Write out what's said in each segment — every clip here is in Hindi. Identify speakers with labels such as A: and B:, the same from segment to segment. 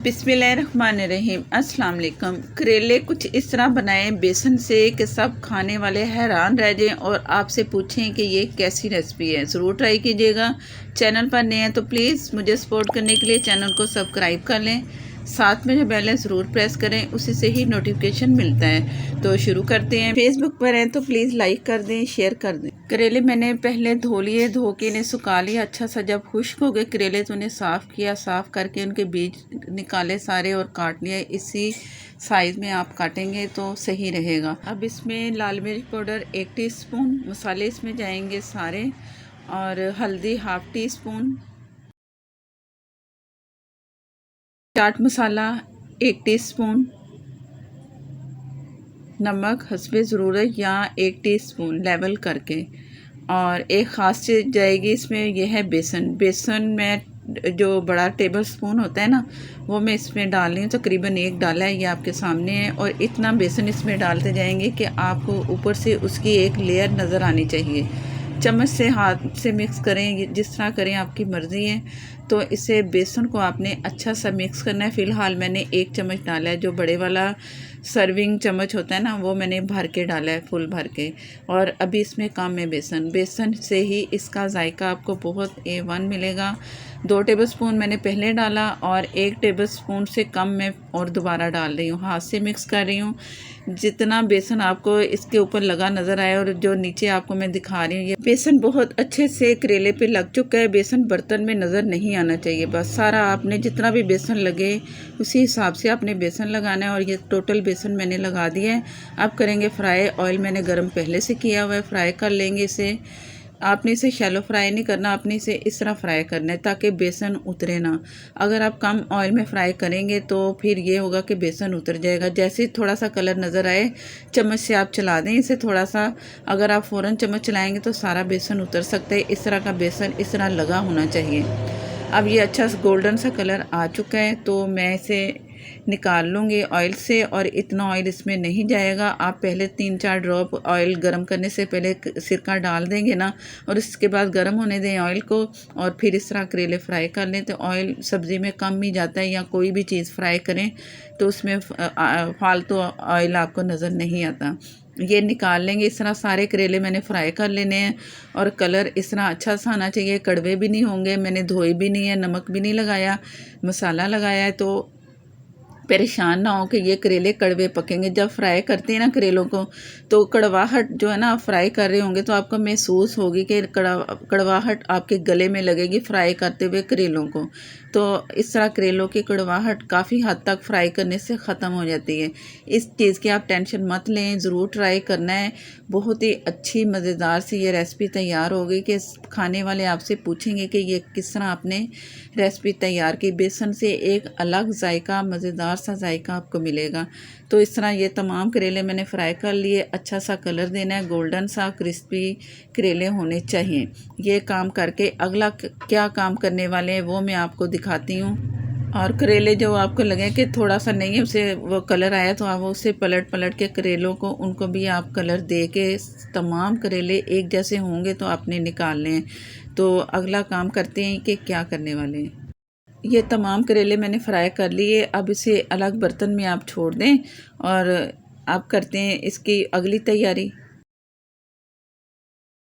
A: बिस्मिल्लाहिर्रहमानिर्रहीम। अस्सलाम वालेकुम। करेले कुछ इस तरह बनाएं बेसन से कि सब खाने वाले हैरान रह जाएं और आपसे पूछें कि ये कैसी रेसिपी है। ज़रूर ट्राई कीजिएगा। चैनल पर नए हैं तो प्लीज़ मुझे सपोर्ट करने के लिए चैनल को सब्सक्राइब कर लें, साथ में जो बेल है ज़रूर प्रेस करें, उसी से ही नोटिफिकेशन मिलता है। तो शुरू करते हैं। फेसबुक पर हैं तो प्लीज़ लाइक कर दें, शेयर कर दें। करेले मैंने पहले धो लिए, धो के इन्हें सुखा लिया अच्छा सा। जब खुश्क हो गए करेले तो उन्हें साफ़ किया, साफ़ करके उनके बीज निकाले सारे और काट लिया। इसी साइज़ में आप काटेंगे तो सही रहेगा। अब इसमें लाल मिर्च पाउडर 1 टीस्पून, मसाले इसमें जाएंगे सारे, और हल्दी 1/2 टीस्पून, चाट मसाला 1 टीस्पून, नमक हस्बे ज़रूरत या 1 टीस्पून लेवल करके, और एक ख़ास चीज़ जाएगी इसमें, यह है बेसन। बेसन में जो बड़ा टेबल स्पून होता है ना, वो मैं इसमें डाल रही हूँ। तकरीबन 1 डाला है, ये आपके सामने है। और इतना बेसन इसमें डालते जाएंगे कि आपको ऊपर से उसकी एक लेयर नज़र आनी चाहिए। चम्मच से हाथ से मिक्स करें, जिस तरह करें आपकी मर्ज़ी है। तो इसे बेसन को आपने अच्छा सा मिक्स करना है। फ़िलहाल मैंने 1 चम्मच डाला है, जो बड़े वाला सर्विंग चम्मच होता है ना, वो मैंने भर के डाला है, फुल भर के। और अभी इसमें कम है बेसन। बेसन से ही इसका जायका आपको बहुत A1 मिलेगा। 2 टेबलस्पून मैंने पहले डाला और 1 टेबलस्पून से कम मैं और दोबारा डाल रही हूँ। हाथ से मिक्स कर रही हूँ। जितना बेसन आपको इसके ऊपर लगा नज़र आए, और जो नीचे आपको मैं दिखा रही हूँ, ये बेसन बहुत अच्छे से करेले पे लग चुका है। बेसन बर्तन में नज़र नहीं आना चाहिए। बस सारा आपने जितना भी बेसन लगे उसी हिसाब से आपने बेसन लगाना है। और ये टोटल बेसन मैंने लगा दिया है। अब करेंगे फ्राई। ऑयल मैंने गरम पहले से किया हुआ है, फ्राई कर लेंगे इसे। आपने इसे शैलो फ्राई नहीं करना, आपने इसे इस तरह फ्राई करना है ताकि बेसन उतरे ना। अगर आप कम ऑयल में फ्राई करेंगे तो फिर ये होगा कि बेसन उतर जाएगा। जैसे ही थोड़ा सा कलर नज़र आए, चम्मच से आप चला दें इसे थोड़ा सा। अगर आप फ़ौरन चम्मच चलाएंगे तो सारा बेसन उतर सकता है। इस तरह का बेसन इस तरह लगा होना चाहिए। अब ये अच्छा गोल्डन सा कलर आ चुका है, तो मैं इसे निकाल लूँगी ऑयल से। और इतना ऑयल इसमें नहीं जाएगा। आप पहले 3-4 ड्रॉप ऑयल गरम करने से पहले सिरका डाल देंगे ना, और इसके बाद गरम होने दें ऑयल को, और फिर इस तरह करेले फ्राई कर लें। तो ऑयल सब्ज़ी में कम ही जाता है, या कोई भी चीज़ फ्राई करें तो उसमें फालतू ऑयल आपको नज़र नहीं आता। ये निकाल लेंगे। इस तरह सारे करेले मैंने फ्राई कर लेने हैं, और कलर इस तरह अच्छा सा आना चाहिए। कड़वे भी नहीं होंगे। मैंने धोए भी नहीं है, नमक भी नहीं लगाया, मसाला लगाया है, तो परेशान ना हो कि ये करेले कड़वे पकेंगे। जब फ्राई करते हैं ना करेलों को, तो कड़वाहट जो है ना, आप फ्राई कर रहे होंगे तो आपको महसूस होगी कि कड़वाहट आपके गले में लगेगी फ्राई करते हुए करेलों को। तो इस तरह करेलों की कड़वाहट काफ़ी हद तक फ्राई करने से ख़त्म हो जाती है। इस चीज़ की आप टेंशन मत लें, ज़रूर ट्राई करना है। बहुत ही अच्छी मज़ेदार सी ये रेसिपी तैयार होगी कि खाने वाले आपसे पूछेंगे कि ये किस तरह आपने रेसिपी तैयार की। बेसन से एक अलग जायका, मज़ेदार सा जायका आपको मिलेगा। तो इस तरह ये तमाम करेले मैंने फ्राई कर लिए। अच्छा सा कलर देना है, गोल्डन सा क्रिस्पी करेले होने चाहिए। ये काम करके अगला क्या काम करने वाले हैं वो मैं आपको दिखाती हूँ। और करेले जो आपको लगे कि थोड़ा सा नहीं है उसे वो कलर आया, तो आप उसे पलट पलट के करेलों को, उनको भी आप कलर दे के, तमाम करेले एक जैसे होंगे तो आपने निकालने हैं। तो अगला काम करते हैं कि क्या करने वाले हैं। ये तमाम करेले मैंने फ्राई कर लिए। अब इसे अलग बर्तन में आप छोड़ दें, और आप करते हैं इसकी अगली तैयारी।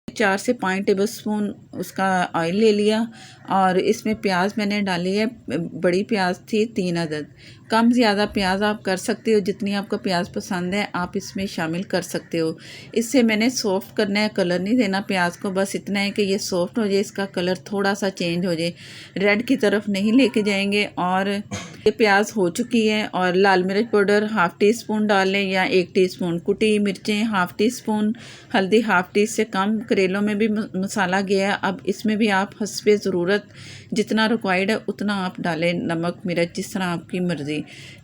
A: 4 से 5 टेबलस्पून उसका ऑयल ले लिया, और इसमें प्याज मैंने डाली है। बड़ी प्याज थी 3 अदद। कम ज़्यादा प्याज आप कर सकते हो, जितनी आपको प्याज पसंद है आप इसमें शामिल कर सकते हो। इससे मैंने सॉफ्ट करना है, कलर नहीं देना प्याज को। बस इतना है कि ये सॉफ्ट हो जाए, इसका कलर थोड़ा सा चेंज हो जाए, रेड की तरफ नहीं लेके जाएंगे। और ये प्याज हो चुकी है। और लाल मिर्च पाउडर 1/2 टीस्पून डाल लें, या 1 टीस्पून। कुटी मिर्चें 1/2 टीस्पून, हल्दी 1/2 टी से कम। करेलों में भी मसाला गया है। अब इसमें भी आप हस्बे ज़रूरत जितना रिक्वायर्ड है उतना आप डालें, नमक मिर्च जिस तरह आपकी मर्ज़ी।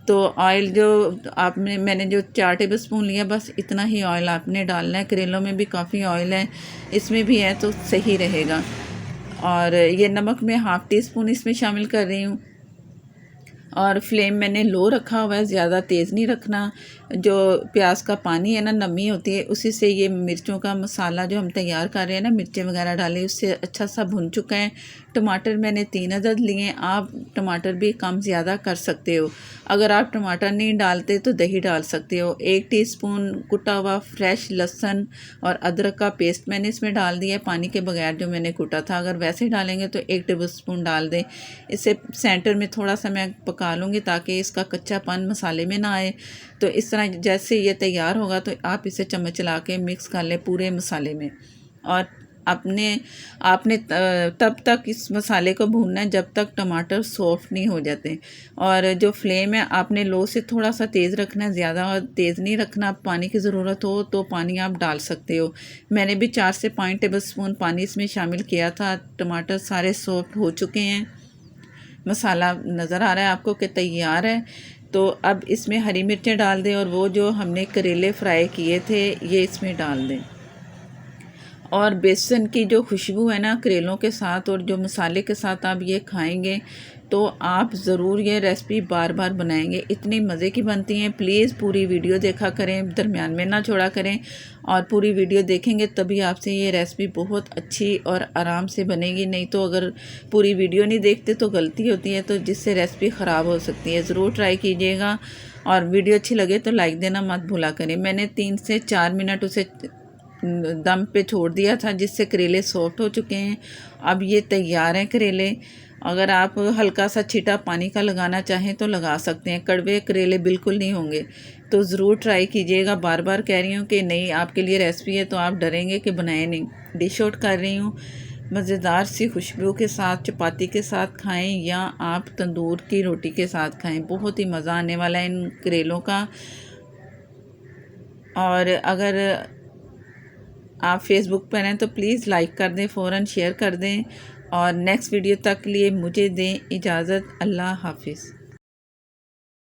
A: तो ऑयल जो मैंने जो 4 टेबलस्पून लिया, बस इतना ही ऑयल आपने डालना है। करेलों में भी काफ़ी ऑयल है, इसमें भी है, तो सही रहेगा। और ये नमक मैं 1/2 टीस्पून इसमें शामिल कर रही हूँ। और फ्लेम मैंने लो रखा हुआ है, ज़्यादा तेज़ नहीं रखना। जो प्याज का पानी है ना, नमी होती है, उसी से ये मिर्चों का मसाला जो हम तैयार कर रहे हैं ना, मिर्चें वगैरह डाली, उससे अच्छा सा भुन चुका है। टमाटर मैंने 3 अदद लिए, आप टमाटर भी कम ज़्यादा कर सकते हो। अगर आप टमाटर नहीं डालते तो दही डाल सकते हो। 1 टीस्पून कुटा हुआ फ्रेश लहसुन और अदरक का पेस्ट मैंने इसमें डाल दिया पानी के बगैर जो मैंने कूटा था। अगर वैसे डालेंगे तो 1 टेबलस्पून डाल दें। इसे सेंटर में थोड़ा सा मैं पका लूँगी ताकि इसका कच्चापन मसाले में ना आए। तो इस तरह जैसे ये तैयार होगा तो आप इसे चम्मच चला के मिक्स कर लें पूरे मसाले में। और आपने तब तक इस मसाले को भूनना है जब तक टमाटर सॉफ्ट नहीं हो जाते। और जो फ्लेम है आपने लो से थोड़ा सा तेज़ रखना है, ज़्यादा तेज़ नहीं रखना। पानी की ज़रूरत हो तो पानी आप डाल सकते हो। मैंने भी 4 से 5 टेबलस्पून पानी इसमें शामिल किया था। टमाटर सारे सॉफ्ट हो चुके हैं। मसाला नज़र आ रहा है आपको कि तैयार है। तो अब इसमें हरी मिर्चें डाल दें और वो जो हमने करेले फ्राई किए थे ये इसमें डाल दें। और बेसन की जो खुशबू है ना करेलों के साथ और जो मसाले के साथ आप ये खाएंगे तो आप ज़रूर ये रेसिपी बार बार बनाएंगे। इतनी मज़े की बनती हैं। प्लीज़ पूरी वीडियो देखा करें, दरमियान में ना छोड़ा करें। और पूरी वीडियो देखेंगे तभी आपसे ये रेसिपी बहुत अच्छी और आराम से बनेगी। नहीं तो अगर पूरी वीडियो नहीं देखते तो गलती होती है, तो जिससे रेसिपी ख़राब हो सकती है। ज़रूर ट्राई कीजिएगा और वीडियो अच्छी लगे तो लाइक देना मत भूला करें। मैंने 3 से 4 मिनट उसे दम पे छोड़ दिया था जिससे करेले सॉफ्ट हो चुके हैं। अब ये तैयार हैं करेले। अगर आप हल्का सा छींटा पानी का लगाना चाहें तो लगा सकते हैं। कड़वे करेले बिल्कुल नहीं होंगे। तो ज़रूर ट्राई कीजिएगा। बार बार कह रही हूँ कि नई आपके लिए रेसिपी है तो आप डरेंगे कि बनाए नहीं। डिश आउट कर रही हूँ। मज़ेदार सी खुशबू के साथ चपाती के साथ खाएं या आप तंदूर की रोटी के साथ खाएं। बहुत ही मज़ा आने वाला है इन करेलों का। और अगर आप फेसबुक पर हैं तो प्लीज़ लाइक कर दें, फ़ौरन शेयर कर दें। और नेक्स्ट वीडियो तक के लिए मुझे दें इजाज़त। अल्लाह हाफिज़।